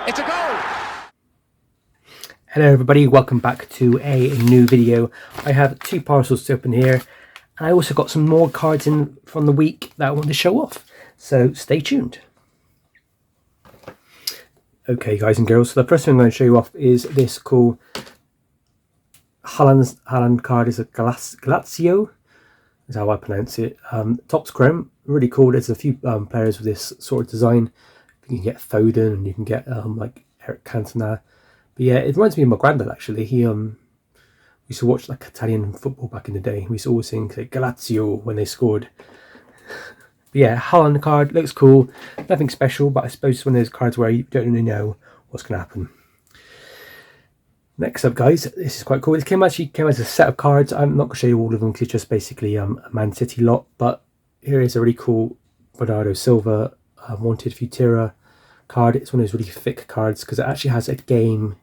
It's a goal! Hello everybody, welcome back to a new video. I have two parcels to open here, and I also got some more cards in from the week that I want to show off, so stay tuned. Okay guys and girls, so the first thing I'm going to show you off is this cool Haaland card. Is a Galazio, is how I pronounce it. Top's chrome, really cool. There's a few players with this sort of design. You can get Foden and you can get like Eric Cantona. But yeah, it reminds me of my granddad actually. He used to watch like Italian football back in the day. We used to always sing like, Galazio when they scored. But yeah, Haaland card looks cool. Nothing special, but I suppose it's one of those cards where you don't really know what's going to happen. Next up, guys, this is quite cool. It came as a set of cards. I'm not going to show you all of them because it's just basically a Man City lot. But here is a really cool Bernardo Silva Wanted Futura card. It's one of those really thick cards because it actually has a game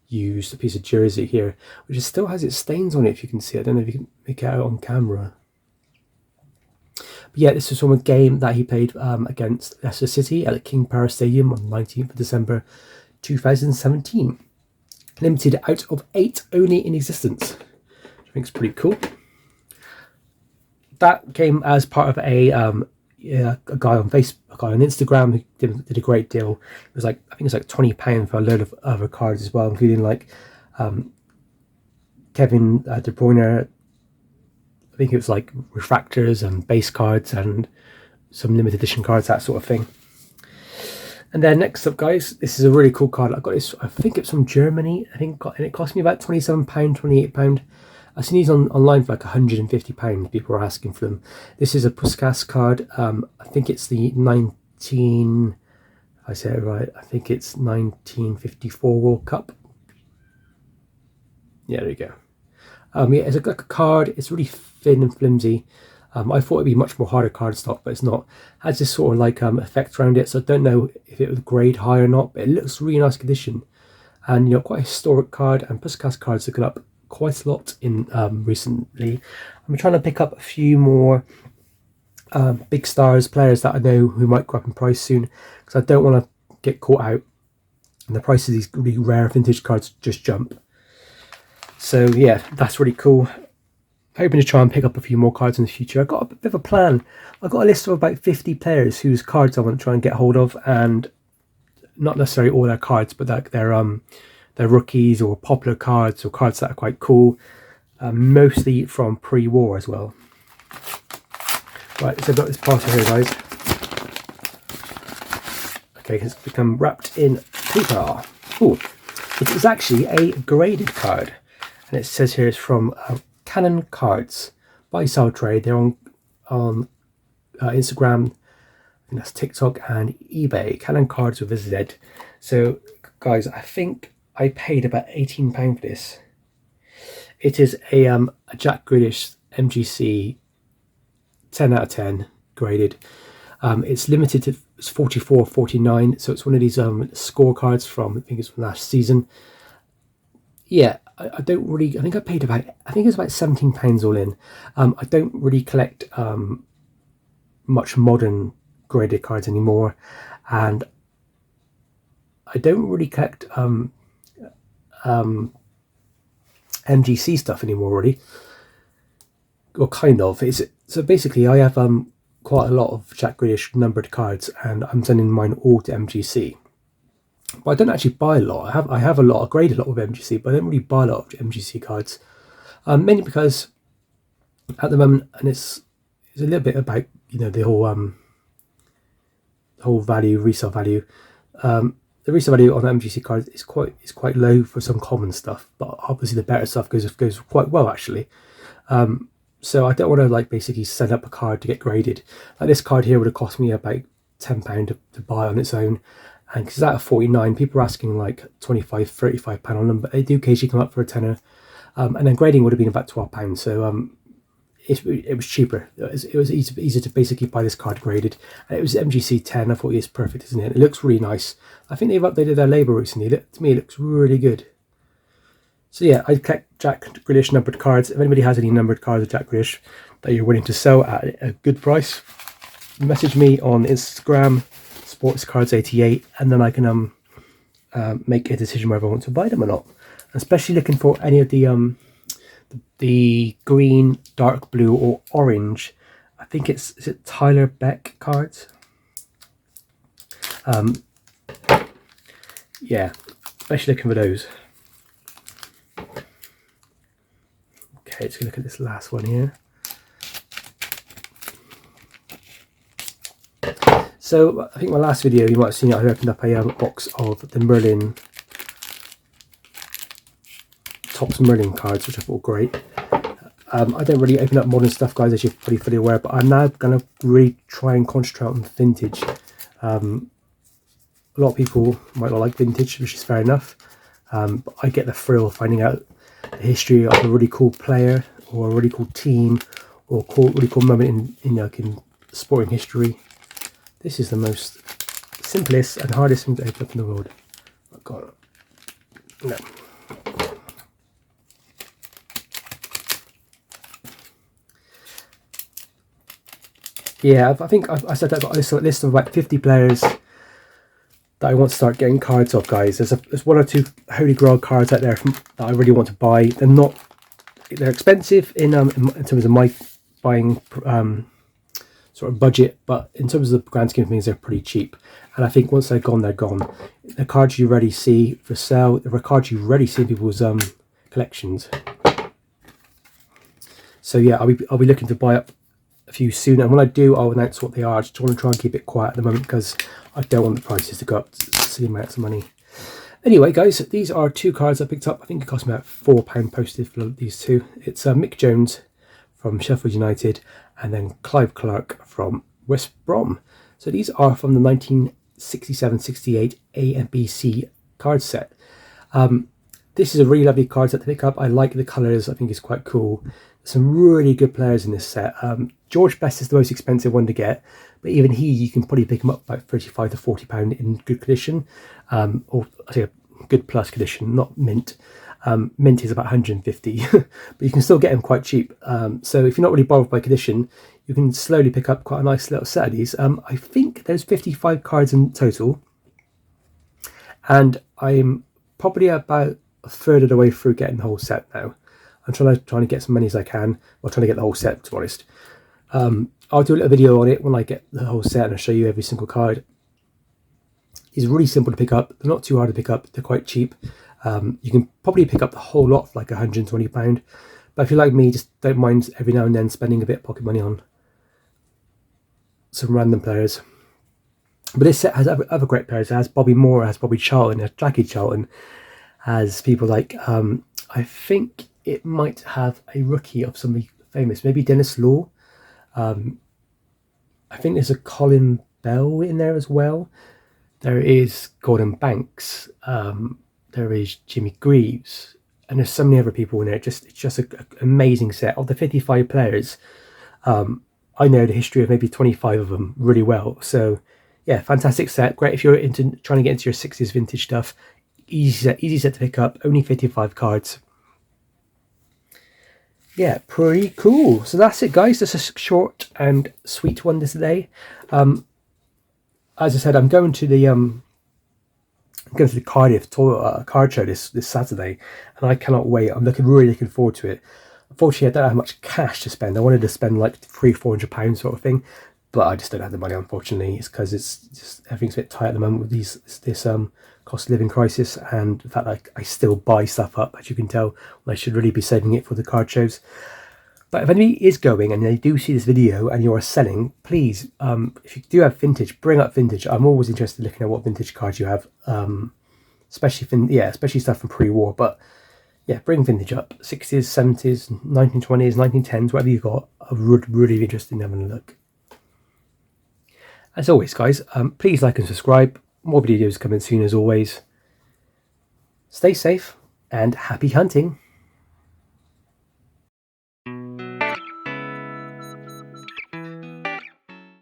used piece of jersey here, which still has its stains on it, if you can see. I don't know if you can make it out on camera. But yeah, this is from a game that he played against Leicester City at the King Power Stadium on 19th of December 2017. Limited out of 8 only in existence, which I think is pretty cool. That came as part of a guy on Facebook, a guy on Instagram who did a great deal. It was like, I think it's like £20 for a load of other cards as well, including like Kevin De Bruyne. I think it was like refractors and base cards and some limited edition cards, that sort of thing. And then next up, guys, this is a really cool card. I got this, I think it's from Germany. And it cost me about £27, £28. I've seen these online for like £150. People are asking for them. This is a Puskas card. I think it's the if I say it right, I think it's 1954 World Cup. Yeah, there you go. Yeah, it's like a card. It's really thin and flimsy. I thought it'd be much more harder card stock, but it's not. It has this sort of like effect around it, so I don't know if it would grade high or not, but it looks really nice condition. And you know, quite a historic card, and Puskas cards looking up quite a lot in recently. I'm trying to pick up a few more big stars players that I know who might go up in price soon, because I don't want to get caught out and the price of these really rare vintage cards just jump. So yeah, that's really cool. Hoping to try and pick up a few more cards in the future. I've got a bit of a plan. I've got a list of about 50 players whose cards I want to try and get hold of, and not necessarily all their cards, but like their rookies or popular cards or cards that are quite cool, mostly from pre-war as well. Right, so I've got this parcel here, guys. Okay, it's become wrapped in paper. Oh, it is actually a graded card, and it says here it's from Canon Cards. Buy, sell, trade. They're on Instagram, and that's TikTok and eBay. Canon Cards with a Z. So, guys, I think I paid about £18 for this. It is a Jack Grealish MGC 10 out of 10 graded. It's limited to 44.49, so it's one of these scorecards from, I think it's from last season. Yeah, I don't really, I think I paid about, I think it's about £17 all in. I don't really collect much modern graded cards anymore, and I don't really collect MGC stuff anymore, really. Or kind of. So basically, I have quite a lot of Jack Grealish numbered cards, and I'm sending mine all to MGC. But I don't actually buy a lot. I have a lot, a graded lot of MGC, but I don't really buy a lot of MGC cards. Mainly because at the moment, and it's a little bit about, you know, the whole value, resale value. The resale value on MGC cards is quite low for some common stuff, but obviously the better stuff goes quite well actually. So I don't want to like basically send up a card to get graded. Like this card here would have cost me about £10 to buy on its own, and because it's out of 49, people are asking like £25, £35 on them, but they do occasionally come up for a tenner. And then grading would have been about £12. So it was cheaper. It was easier to basically buy this card graded. And it was MGC 10. I thought it's perfect, isn't it? It looks really nice. I think they've updated their label recently. To me, it looks really good. So yeah, I collect Jack Grealish numbered cards. If anybody has any numbered cards of Jack Grealish that you're willing to sell at a good price, message me on Instagram, sportscards88, and then I can make a decision whether I want to buy them or not. Especially looking for any of the green, dark blue, or orange. I think is it Tyler Beck cards? Yeah, especially looking for those. Okay, let's look at this last one here. So I think my last video you might have seen I opened up a box of the Merlin Topps Merlin cards, which I thought were great. I don't really open up modern stuff, guys, as you're probably fully aware, but I'm now going to really try and concentrate on vintage. A lot of people might not like vintage, which is fair enough, but I get the thrill of finding out the history of a really cool player or a really cool team or a really cool moment in sporting history. This is the most simplest and hardest thing to open up in the world. Oh God, no. Yeah, I think I said that I've got a list of about 50 players that I want to start getting cards of, guys. There's one or two Holy Grail cards out there that I really want to buy. They're expensive in terms of my buying sort of budget, but in terms of the grand scheme of things, they're pretty cheap. And I think once they're gone, they're gone. The cards you already see for sale, the cards you already see in people's collections. So yeah, I'll be looking to buy up a few soon, and when I do, I'll announce what they are. I just want to try and keep it quiet at the moment because I don't want the prices to go up to silly amounts of money. Anyway, guys, these are two cards I picked up. I think it cost me about £4 postage for these two. It's Mick Jones from Sheffield United and then Clive Clark from West Brom. So these are from the 1967-68 A and BC card set. This is a really lovely card set to pick up. I like the colours. I think it's quite cool. Some really good players in this set. George Best is the most expensive one to get, but even you can probably pick him up about £35 to £40 in good condition, or I say good plus condition, not mint. Mint is about 150, but you can still get him quite cheap. So if you're not really bothered by condition, you can slowly pick up quite a nice little set of these. I think there's 55 cards in total, and I'm probably about a third of the way through getting the whole set now. I'm trying to get as many as I can, or trying to get the whole set, to be honest. I'll do a little video on it when I get the whole set and I'll show you every single card. It's really simple to pick up. They're not too hard to pick up. They're quite cheap. You can probably pick up the whole lot for like £120. But if you're like me, just don't mind every now and then spending a bit of pocket money on some random players. But this set has other great players. It has Bobby Moore, it has Bobby Charlton, it has Jackie Charlton, has people like, I think it might have a rookie of somebody famous, maybe Dennis Law. I think there's a Colin Bell in there as well. There is Gordon Banks. There is Jimmy Greaves, and there's so many other people in there. It's just an amazing set. Of the 55 players, I know the history of maybe 25 of them really well. So yeah, fantastic set. Great if you're trying to get into your 60s vintage stuff. Easy set to pick up. Only 55 cards. Yeah, pretty cool. So that's it, guys. That's a short and sweet one this day. As I said, I'm going to the Cardiff card show this Saturday, and I cannot wait. I'm really looking forward to it. Unfortunately, I don't have much cash to spend. I wanted to spend like £300-400 sort of thing, but I just don't have the money. Unfortunately, it's because it's just everything's a bit tight at the moment with this cost of living crisis, and the fact that I still buy stuff up, as you can tell, when I should really be saving it for the card shows. But if anybody is going and they do see this video and you are selling, please, if you do have vintage, bring up vintage. I'm always interested in looking at what vintage cards you have, especially stuff from pre-war. But yeah, bring vintage up. 60s, 70s, 1920s, 1910s, whatever you've got. I would really be interested in having a look. As always, guys, please like and subscribe. More videos coming soon as always. Stay safe and happy hunting.